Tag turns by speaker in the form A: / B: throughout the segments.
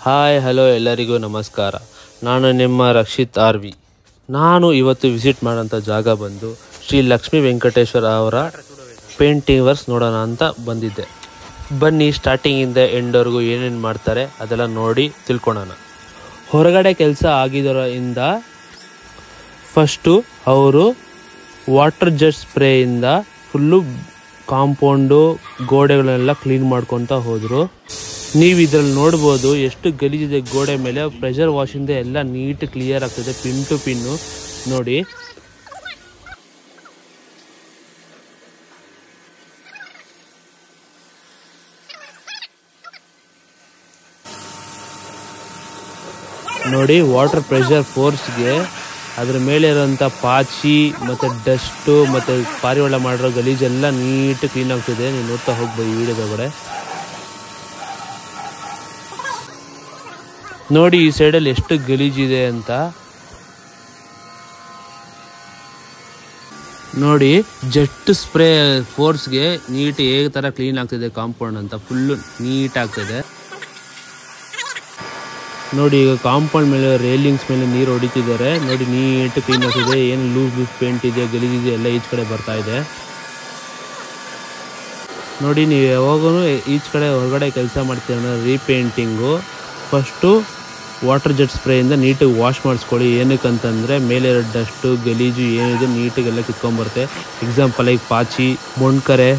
A: Hi hello ಎಲ್ಲರಿಗೂ ನಮಸ್ಕಾರ. ನಾನು ನಿಮ್ಮ ರಕ್ಷಿತ್ ಆರ್.ವಿ. ನಾನು ಇವತ್ತು ವಿಸಿಟ್ ಮಾಡೋಂಥ ಜಾಗ ಬಂದು ಶ್ರೀ ಲಕ್ಷ್ಮೀ ವೆಂಕಟೇಶ್ವರ ಅವರ ಪೇಂಟಿಂಗ್ ವರ್ಕ್ಸ್ ನೋಡೋಣ ಅಂತ ಬಂದಿದ್ದೆ. ಬನ್ನಿ ಸ್ಟಾರ್ಟಿಂಗಿಂದ ಎಂಡ್ವರೆಗೂ ಏನೇನು ಮಾಡ್ತಾರೆ ಅದೆಲ್ಲ ನೋಡಿ ತಿಳ್ಕೊಳೋಣ. ಹೊರಗಡೆ ಕೆಲಸ ಆಗಿದ್ದರಿಂದ ಫಸ್ಟು ಅವರು ವಾಟರ್ ಜೆಟ್ ಸ್ಪ್ರೇಯಿಂದ ಫುಲ್ಲು ಕಾಂಪೌಂಡು ಗೋಡೆಗಳನ್ನೆಲ್ಲ ಕ್ಲೀನ್ ಮಾಡ್ಕೊತ ಹೋದರು. ನೀವು ಇದರಲ್ಲಿ ನೋಡ್ಬೋದು ಎಷ್ಟು ಗಲೀಜಿದೆ ಗೋಡೆ ಮೇಲೆ. ಪ್ರೆಷರ್ ವಾಶಿಂದ ಎಲ್ಲ ನೀಟ್ ಕ್ಲಿಯರ್ ಆಗ್ತದೆ ಪಿನ್ ಟು ಪಿನ್ನು ನೋಡಿ. ನೋಡಿ ವಾಟರ್ ಪ್ರೆಷರ್ ಫೋರ್ಸ್ಗೆ ಅದ್ರ ಮೇಲೆ ಇರೋಂಥ ಪಾಚಿ ಮತ್ತು ಡಸ್ಟು ಮತ್ತು ಪಾರಿವಾಳ ಮಾಡಿರೋ ಗಲೀಜೆಲ್ಲ ನೀಟ್ ಕ್ಲೀನ್ ಆಗ್ತಿದೆ. ನೀವು ನೋಡ್ತಾ ಹೋಗ್ಬೋದು ಈ ವಿಡಿಯೋದೊಳಗಡೆ. ನೋಡಿ ಈ ಸೈಡಲ್ಲಿ ಎಷ್ಟು ಗಲೀಜಿದೆ ಅಂತ. ನೋಡಿ ಜೆಟ್ ಸ್ಪ್ರೇ ಫೋರ್ಸ್ಗೆ ನೀಟ್ ಹೇಗೆ ಥರ ಕ್ಲೀನ್ ಆಗ್ತಿದೆ ಕಾಂಪೌಂಡ್ ಅಂತ ಫುಲ್ಲು ನೀಟ್ ಆಗ್ತಿದೆ. ನೋಡಿ ಈಗ ಕಾಂಪೌಂಡ್ ಮೇಲೆ ರೇಲಿಂಗ್ಸ್ ಮೇಲೆ ನೀರು ಹೊಡಿತಿದ್ದಾರೆ. ನೋಡಿ ನೀಟ್ ಕ್ಲೀನ್ ಆಗ್ತಿದೆ. ಏನು ಲೂಸ್ ಪೇಂಟ್ ಇದೆ ಗಲೀಜಿದೆ ಎಲ್ಲ ಈಚ್ ಕಡೆ ಬರ್ತಾ ಇದೆ. ನೋಡಿ ನೀವು ಯಾವಾಗೂ ಈಚ್ ಕಡೆ ಹೊರಗಡೆ ಕೆಲಸ ಮಾಡ್ತೀರ ರೀಪೇಂಟಿಂಗು ಫಸ್ಟು ವಾಟರ್ ಜೆಟ್ ಸ್ಪ್ರೇಯಿಂದ ನೀಟಾಗಿ ವಾಶ್ ಮಾಡಿಸ್ಕೊಳ್ಳಿ. ಏನಕ್ಕಂತಂದರೆ ಮೇಲೆ ಡಸ್ಟು ಗಲೀಜು ಏನಿದೆ ನೀಟಾಗೆಲ್ಲ ಕಿತ್ಕೊಂಬರುತ್ತೆ. ಎಕ್ಸಾಂಪಲ್ ಆಗಿ ಪಾಚಿ ಮೊಣ್ಕರೆ.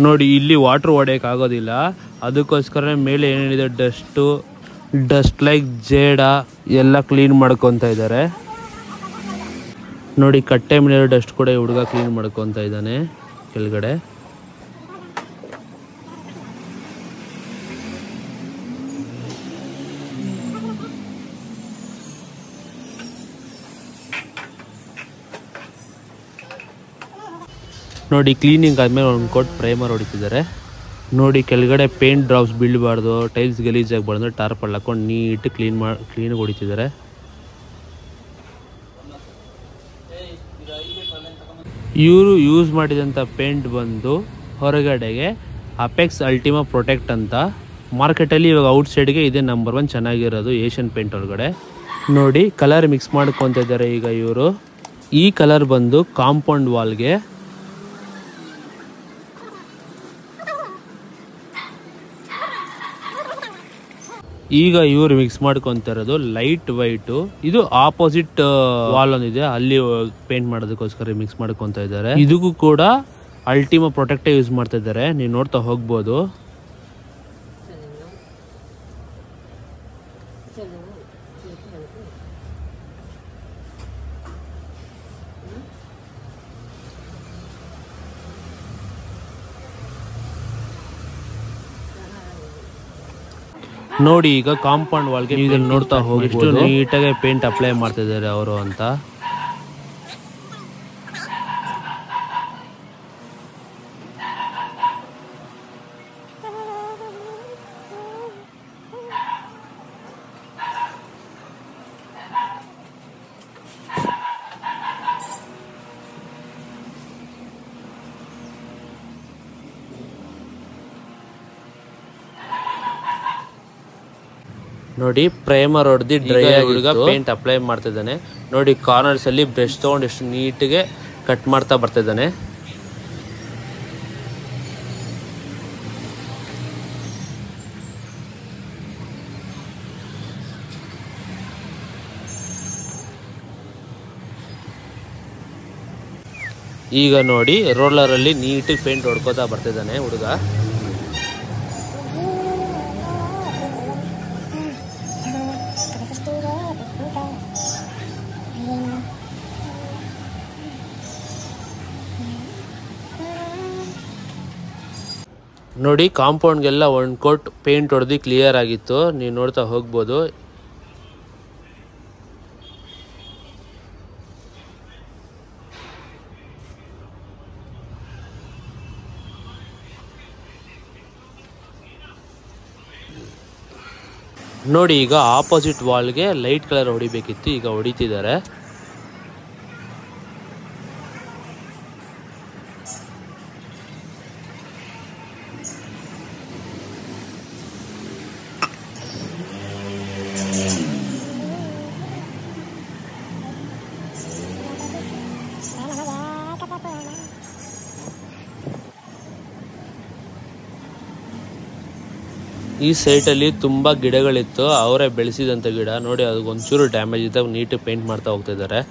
A: ನೋಡಿ ಇಲ್ಲಿ ವಾಟ್ರ್ ಹೊಡೆಯೋಕೆ ಆಗೋದಿಲ್ಲ, ಅದಕ್ಕೋಸ್ಕರ ಮೇಲೆ ಏನೇನಿದೆ ಡಸ್ಟ್ ಲೈಕ್ ಜೇಡ ಎಲ್ಲ ಕ್ಲೀನ್ ಮಾಡ್ಕೊತಾ ಇದ್ದಾರೆ. ನೋಡಿ ಕಟ್ಟೆ ಮೇಲೆ ಡಸ್ಟ್ ಕೂಡ ಹುಡುಗ ಕ್ಲೀನ್ ಮಾಡ್ಕೊತಾ ಇದ್ದಾನೆ ಕೆಳಗಡೆ. ನೋಡಿ ಕ್ಲೀನಿಂಗ್ ಆದಮೇಲೆ ಒಂದು ಕೋಟ್ ಪ್ರೈಮರ್ ಹೊಡಿತಿದ್ದಾರೆ. ನೋಡಿ ಕೆಳಗಡೆ ಪೇಂಟ್ ಡ್ರಾಪ್ಸ್ ಬೀಳಬಾರ್ದು, ಟೈಲ್ಸ್ ಗಲೀಜಾಗಬಾರ್ದು ಟಾರ್ಪಲ್ ಹಾಕೊಂಡು ನೀಟ್ ಕ್ಲೀನಾಗಿ ಹೊಡಿತಿದ್ದಾರೆ. ಇವರು ಯೂಸ್ ಮಾಡಿದಂಥ ಪೇಂಟ್ ಬಂದು ಹೊರಗಡೆಗೆ ಅಪೆಕ್ಸ್ ಅಲ್ಟಿಮಾ ಪ್ರೊಟೆಕ್ಟ್ ಅಂತ. ಮಾರ್ಕೆಟಲ್ಲಿ ಇವಾಗ ಔಟ್ ಸೈಡ್ಗೆ ಇದೇ ನಂಬರ್ 1 ಚೆನ್ನಾಗಿರೋದು ಏಷ್ಯನ್ ಪೇಂಟ್ ಒಳಗಡೆ. ನೋಡಿ ಕಲರ್ ಮಿಕ್ಸ್ ಮಾಡ್ಕೊತ ಇದ್ದಾರೆ ಈಗ ಇವರು. ಈ ಕಲರ್ ಬಂದು ಕಾಂಪೌಂಡ್ ವಾಲ್ಗೆ. ಈಗ ಇವರು ಮಿಕ್ಸ್ ಮಾಡ್ಕೊತ ಇರೋದು ಲೈಟ್ ವೈಟು. ಇದು ಆಪೋಸಿಟ್ ವಾಲ್ ಒಂದಿದೆ ಅಲ್ಲಿ ಪೇಂಟ್ ಮಾಡೋದಕ್ಕೋಸ್ಕರ ಮಿಕ್ಸ್ ಮಾಡ್ಕೊತ ಇದ್ದಾರೆ. ಇದಕ್ಕೂ ಕೂಡ ಅಲ್ಟಿಮಾ ಪ್ರೊಟೆಕ್ಟೇ ಯೂಸ್ ಮಾಡ್ತಾ ಇದ್ದಾರೆ, ನೀವು ನೋಡ್ತಾ ಹೋಗ್ಬೋದು. ನೋಡಿ ಈಗ ಕಾಂಪೌಂಡ್ ವಾಲ್ಗೆ ಇದನ್ನು ನೋಡ್ತಾ ಹೋಗ್ಬೋದು ನೀಟಾಗಿ ಪೇಂಟ್ ಅಪ್ಲೈ ಮಾಡ್ತಾ ಇದ್ದಾರೆ ಅವರು ಅಂತ. ನೋಡಿ ಪ್ರೈಮರ್ ಹೊಡೆದು ಡ್ರೈ ಹುಡುಗ ಪೇಂಟ್ ಅಪ್ಲೈ ಮಾಡ್ತಿದ್ದಾನೆ. ನೋಡಿ ಕಾರ್ನರ್ಸ್ ಅಲ್ಲಿ ಬ್ರಷ್ ತಗೊಂಡು ಎಷ್ಟು ನೀಟ್ಗೆ ಕಟ್ ಮಾಡ್ತಾ ಬರ್ತಿದ್ದಾನೆ. ಈಗ ನೋಡಿ ರೋಲರ್ ಅಲ್ಲಿ ನೀಟಾಗಿ ಪೇಂಟ್ ಹೊಡ್ಕೋತಾ ಬರ್ತಿದ್ದಾನೆ ಹುಡುಗ. ನೋಡಿ ಕಾಂಪೌಂಡ್ಗೆಲ್ಲ ಒಂದು ಕೋಟ್ ಪೇಂಟ್ ಹೊಡೆದು ಕ್ಲಿಯರ್ ಆಗಿತ್ತು, ನೀವು ನೋಡ್ತಾ ಹೋಗ್ಬೋದು. ನೋಡಿ ಈಗ ಆಪೋಸಿಟ್ ವಾಲ್ಗೆ ಲೈಟ್ ಕಲರ್ ಹೊಡಿಬೇಕಿತ್ತು, ಈಗ ಹೊಡಿತಿದ್ದಾರೆ. ಈ ಸೈಟಲ್ಲಿ ತುಂಬ ಗಿಡಗಳಿತ್ತು, ಅವರೇ ಬೆಳೆಸಿದಂಥ ಗಿಡ. ನೋಡಿ ಅದಕ್ಕೊಂಚೂರು ಡ್ಯಾಮೇಜ್ ಇದ್ದಾಗ ನೀಟಾಗಿ ಪೇಂಟ್ ಮಾಡ್ತಾ ಹೋಗ್ತಾ ಇದ್ದಾರೆ.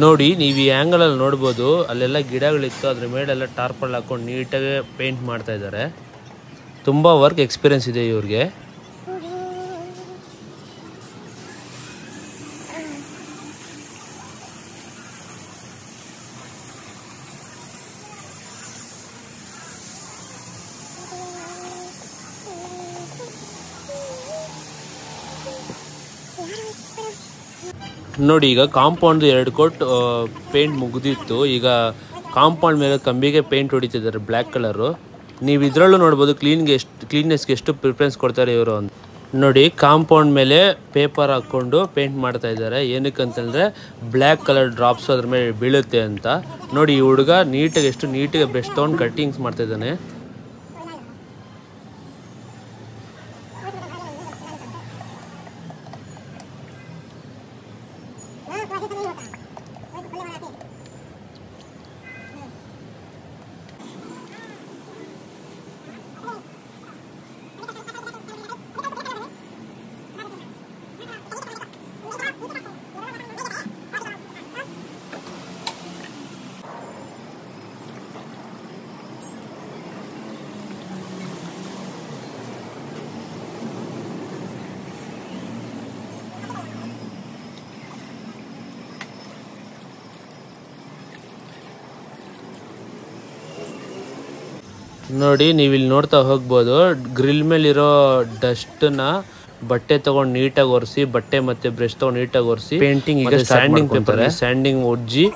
A: ನೋಡಿ ನೀವು ಈ ಆ್ಯಂಗಲಲ್ಲಿ ನೋಡ್ಬೋದು, ಅಲ್ಲೆಲ್ಲ ಗಿಡಗಳಿತ್ತು, ಅದ್ರ ಮೇಲೆಲ್ಲ ಟಾರ್ಪಲ್ ಹಾಕೊಂಡು ನೀಟಾಗಿ ಪೇಂಟ್ ಮಾಡ್ತಾ ಇದ್ದಾರೆ. ತುಂಬ ವರ್ಕ್ ಎಕ್ಸ್ಪೀರಿಯನ್ಸ್ ಇದೆ ಇವ್ರಿಗೆ. ನೋಡಿ ಈಗ ಕಾಂಪೌಂಡ್ 2 ಕೋಟ್ ಪೇಂಟ್ ಮುಗಿದಿತ್ತು. ಈಗ ಕಾಂಪೌಂಡ್ ಮೇಲೆ ಕಂಬಿಗೆ ಪೇಂಟ್ ಹೊಡಿತಿದ್ದಾರೆ ಬ್ಲ್ಯಾಕ್ ಕಲರು. ನೀವು ಇದರಲ್ಲೂ ನೋಡ್ಬೋದು ಕ್ಲೀನ್ನೆಸ್ಗೆ ಎಷ್ಟು ಪ್ರಿಫರೆನ್ಸ್ ಕೊಡ್ತಾರೆ ಇವರು ಅಂತ. ನೋಡಿ ಕಾಂಪೌಂಡ್ ಮೇಲೆ ಪೇಪರ್ ಹಾಕ್ಕೊಂಡು ಪೇಂಟ್ ಮಾಡ್ತಾ ಇದ್ದಾರೆ. ಏನಕ್ಕಂತಂದರೆ ಬ್ಲ್ಯಾಕ್ ಕಲರ್ ಡ್ರಾಪ್ಸ್ ಅದ್ರ ಮೇಲೆ ಬೀಳುತ್ತೆ ಅಂತ. ನೋಡಿ ಈ ಹುಡುಗ ಎಷ್ಟು ನೀಟಾಗಿ ಬ್ರಷ್ ತೊಗೊಂಡು ಕಟ್ಟಿಂಗ್ಸ್ ಮಾಡ್ತಾ ಇದ್ದಾನೆ. ನೋಡಿ ನೀವು ಇಲ್ಲಿ ನೋಡ್ತಾ ಹೋಗ್ಬೋದು, ಗ್ರಿಲ್ ಮೇಲಿರೋ ಡಸ್ಟ್ನ ಬಟ್ಟೆ ತಗೊಂಡು ನೀಟಾಗಿ ಒರೆಸಿ, ಬಟ್ಟೆ ಮತ್ತೆ ಬ್ರಷ್ ತಗೊಂಡು ನೀಟಾಗಿ ಒರೆಸಿ ಪೇಂಟಿಂಗ್ ಈಗ ಸ್ಯಾಂಡಿಂಗ್ ಪೇಪರ್ ಸ್ಯಾಂಡಿಂಗ್ ಉಜ್ಜಿ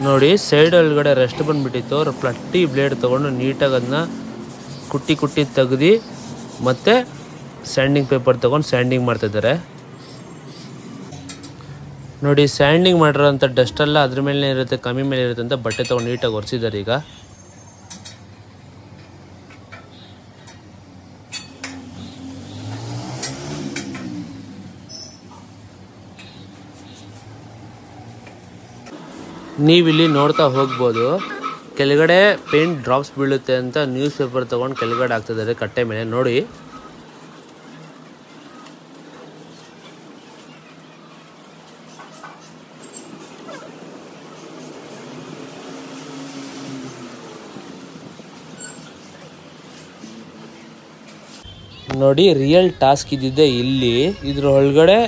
A: ನೋಡಿ ಸೈಡ್ ಒಳಗಡೆ ರೆಸ್ಟ್ ಬಂದುಬಿಟ್ಟಿತ್ತು. ಅವ್ರು ಪ್ಲಟ್ಟಿ ಬ್ಲೇಡ್ ತೊಗೊಂಡು ನೀಟಾಗಿ ಅದನ್ನ ಕುಟ್ಟಿ ತೆಗ್ದು ಮತ್ತು ಸ್ಯಾಂಡಿಂಗ್ ಪೇಪರ್ ತೊಗೊಂಡು ಸ್ಯಾಂಡಿಂಗ್ ಮಾಡ್ತಿದ್ದಾರೆ. ನೋಡಿ ಸ್ಯಾಂಡಿಂಗ್ ಮಾಡಿರೋಂಥ ಡಸ್ಟೆಲ್ಲ ಅದ್ರ ಮೇಲೆ ಇರುತ್ತೆ, ಕಮ್ಮಿ ಮೇಲೆ ಇರುತ್ತೆ ಅಂತ ಬಟ್ಟೆ ತೊಗೊಂಡು ನೀಟಾಗಿ ಒರೆಸಿದ್ದಾರೆ. ಈಗ ನೀವಿಲ್ಲಿ ನೋಡ್ತಾ ಹೋಗ್ಬೋದು, ಕೆಳಗಡೆ ಪೇಂಟ್ ಡ್ರಾಪ್ಸ್ ಬೀಳುತ್ತೆ ಅಂತ ನ್ಯೂಸ್ ಪೇಪರ್ ತೊಗೊಂಡು ಕೆಳಗಡೆ ಹಾಕ್ತಿದ್ದಾರೆ ಕಟ್ಟೆ ಮೇಲೆ. ನೋಡಿ ನೋಡಿ ರಿಯಲ್ ಟಾಸ್ಕ್ ಇದ್ದಿದ್ದೆ ಇಲ್ಲಿ. ಇದ್ರ ಒಳಗಡೆ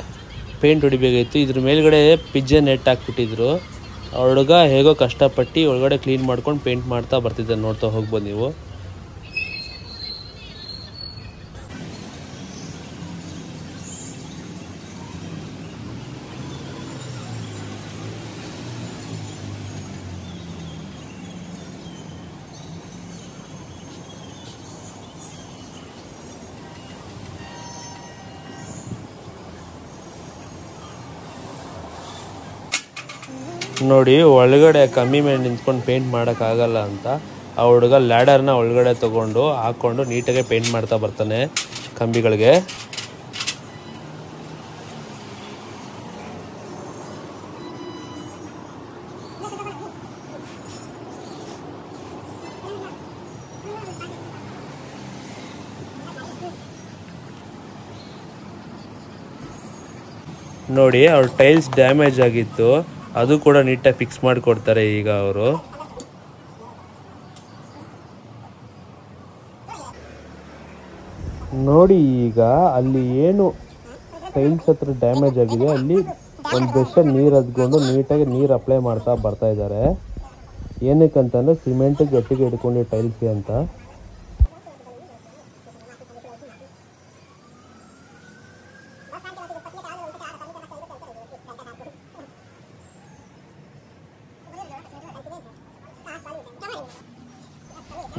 A: ಪೇಂಟ್ ಹೊಡಿಬೇಕಾಗಿತ್ತು. ಇದ್ರ ಮೇಲ್ಗಡೆ ಪಿಜ್ಜಾ ನೆಟ್ ಹಾಕ್ಬಿಟ್ಟಿದ್ರು. ಹುಡುಗ ಹೇಗೋ ಕಷ್ಟಪಟ್ಟು ಒಳಗಡೆ ಕ್ಲೀನ್ ಮಾಡ್ಕೊಂಡು ಪೇಂಟ್ ಮಾಡ್ತಾ ಬರ್ತಿದ್ದೆ, ನೋಡ್ತಾ ಹೋಗ್ಬೋದು ನೀವು. ನೋಡಿ ಒಳಗಡೆ ಕಮ್ಮಿ ಮೇಲೆ ನಿಂತ್ಕೊಂಡು ಪೇಂಟ್ ಮಾಡೋಕ್ಕಾಗಲ್ಲ ಅಂತ ಆ ಹುಡುಗ ಲ್ಯಾಡರ್ನ ಒಳಗಡೆ ತೊಗೊಂಡು ಹಾಕ್ಕೊಂಡು ನೀಟಾಗಿ ಪೇಂಟ್ ಮಾಡ್ತಾ ಬರ್ತಾನೆ ಕಂಬಿಗಳಿಗೆ. ನೋಡಿ ಅವ್ರ ಟೈಲ್ಸ್ ಡ್ಯಾಮೇಜ್ ಆಗಿತ್ತು, ಅದು ಕೂಡ ನೀಟಾಗಿ ಫಿಕ್ಸ್ ಮಾಡಿಕೊಡ್ತಾರೆ ಈಗ ಅವರು. ನೋಡಿ ಈಗ ಅಲ್ಲಿ ಏನು ಟೈಲ್ಸ್ ಹತ್ರ ಡ್ಯಾಮೇಜ್ ಆಗಿದೆ ಅಲ್ಲಿ ಒಂದು ಬ್ರಷಲ್ಲಿ ನೀರು ಹದ್ಕೊಂಡು ನೀಟಾಗಿ ನೀರು ಅಪ್ಲೈ ಮಾಡ್ತಾ ಬರ್ತಾ ಇದ್ದಾರೆ. ಏನಕ್ಕಂತಂದರೆ ಸಿಮೆಂಟ್ ಗಟ್ಟಿಗೆ ಹಿಡ್ಕೊಂಡು ಟೈಲ್ಸ್ಗೆ ಅಂತ.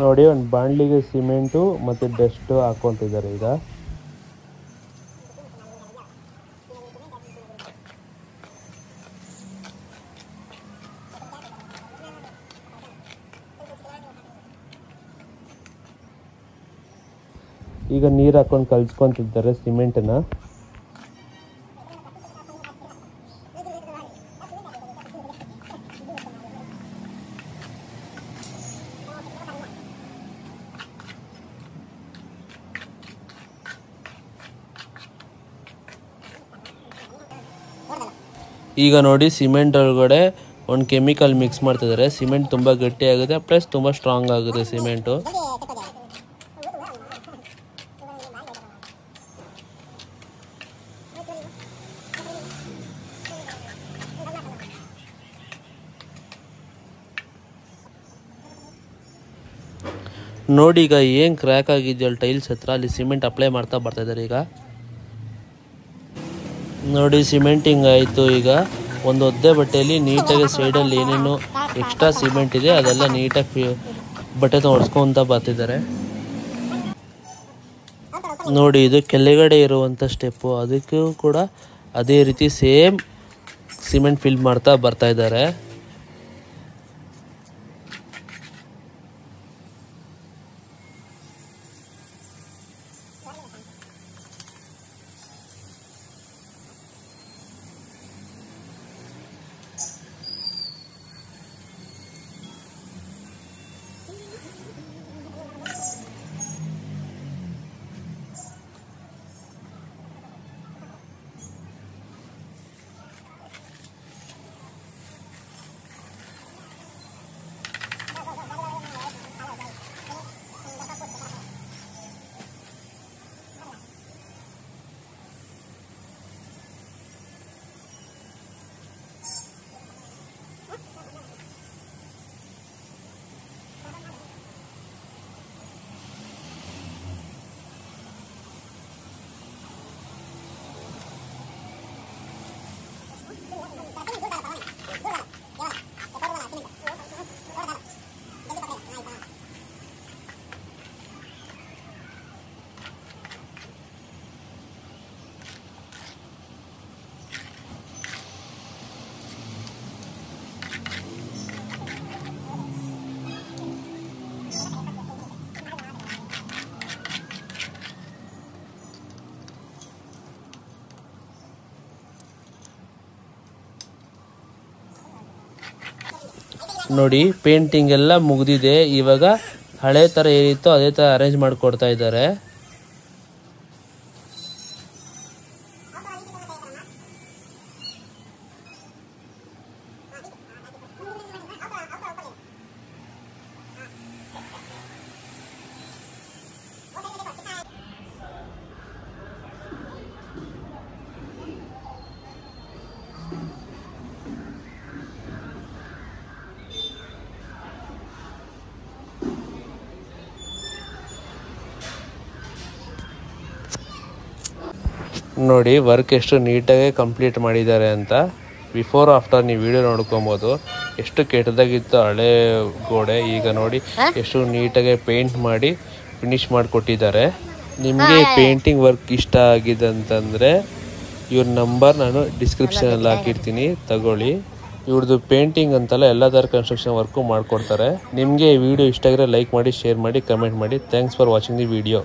A: ನೋಡಿ ಒಂದು ಬಾಣಲಿಗೆ ಸಿಮೆಂಟು ಮತ್ತು ಡಸ್ಟು ಹಾಕ್ಕೊತಿದ್ದಾರೆ ಈಗ. ಈಗ ನೀರು ಹಾಕೊಂಡು ಕಲ್ಸ್ಕೊತಿದ್ದಾರೆ ಸಿಮೆಂಟನ್ನ. ಈಗ ನೋಡಿ ಸಿಮೆಂಟ್ ಒಳಗಡೆ ಒಂದು ಕೆಮಿಕಲ್ ಮಿಕ್ಸ್ ಮಾಡ್ತಿದ್ದಾರೆ. ಸಿಮೆಂಟ್ ತುಂಬ ಗಟ್ಟಿಯಾಗುತ್ತೆ ಪ್ಲಸ್ ತುಂಬ ಸ್ಟ್ರಾಂಗ್ ಆಗುತ್ತೆ ಸಿಮೆಂಟು. ನೋಡಿ ಈಗ ಏನು ಕ್ರ್ಯಾಕ್ ಆಗಿದೆಯಲ್ಲ ಟೈಲ್ಸ್ ಹತ್ರ ಅಲ್ಲಿ ಸಿಮೆಂಟ್ ಅಪ್ಲೈ ಮಾಡ್ತಾ ಬರ್ತಾ ಇದ್ದಾರೆ ಈಗ. ನೋಡಿ ಸಿಮೆಂಟಿಂಗ್ ಆಯಿತು. ಈಗ ಒಂದು ಒದ್ದೆ ಬಟ್ಟೆಯಲ್ಲಿ ನೀಟಾಗಿ ಸೈಡಲ್ಲಿ ಏನೇನು ಎಕ್ಸ್ಟ್ರಾ ಸಿಮೆಂಟ್ ಇದೆ ಅದೆಲ್ಲ ನೀಟಾಗಿ ಬಟ್ಟೆ ಒರೆಸ್ಕೊತ ಬರ್ತಿದ್ದಾರೆ. ನೋಡಿ ಇದು ಕೆಳಗಡೆ ಇರುವಂಥ ಸ್ಟೆಪ್ಪು, ಅದಕ್ಕೂ ಕೂಡ ಅದೇ ರೀತಿ ಸೇಮ್ ಸಿಮೆಂಟ್ ಫಿಲ್ ಮಾಡ್ತಾ ಬರ್ತಾ ಇದ್ದಾರೆ. ನೋಡಿ ಪೇಂಟಿಂಗ್ ಎಲ್ಲ ಮುಗಿದಿದೆ. ಇವಾಗ ಹಳೆ ಥರ ಏನಿತ್ತು ಅದೇ ಥರ ಅರೇಂಜ್ ಮಾಡಿಕೊಡ್ತಾ ಇದ್ದಾರೆ. ನೋಡಿ ವರ್ಕ್ ಎಷ್ಟು ನೀಟಾಗಿ ಕಂಪ್ಲೀಟ್ ಮಾಡಿದ್ದಾರೆ ಅಂತ. ಬಿಫೋರ್ ಆಫ್ಟರ್ ನೀವು ವಿಡಿಯೋ ನೋಡ್ಕೊಬೋದು. ಎಷ್ಟು ಕೆಟ್ಟದಾಗಿತ್ತು ಹಳೆ ಗೋಡೆ, ಈಗ ನೋಡಿ ಎಷ್ಟು ನೀಟಾಗಿ ಪೇಂಟ್ ಮಾಡಿ ಫಿನಿಶ್ ಮಾಡಿಕೊಟ್ಟಿದ್ದಾರೆ. ನಿಮಗೆ ಪೇಂಟಿಂಗ್ ವರ್ಕ್ ಇಷ್ಟ ಆಗಿದೆ ಅಂತಂದರೆ ಇವ್ರ ನಂಬರ್ ನಾನು ಡಿಸ್ಕ್ರಿಪ್ಷನಲ್ಲಿ ಹಾಕಿರ್ತೀನಿ, ತಗೊಳ್ಳಿ. ಇವ್ರದ್ದು ಪೇಂಟಿಂಗ್ ಅಂತಲ್ಲ ಎಲ್ಲ ಥರ ಕನ್ಸ್ಟ್ರಕ್ಷನ್ ವರ್ಕು ಮಾಡಿಕೊಡ್ತಾರೆ. ನಿಮಗೆ ಈ ವಿಡಿಯೋ ಇಷ್ಟ ಆಗಿದ್ರೆ ಲೈಕ್ ಮಾಡಿ, ಶೇರ್ ಮಾಡಿ, ಕಮೆಂಟ್ ಮಾಡಿ. Thanks for watching the video.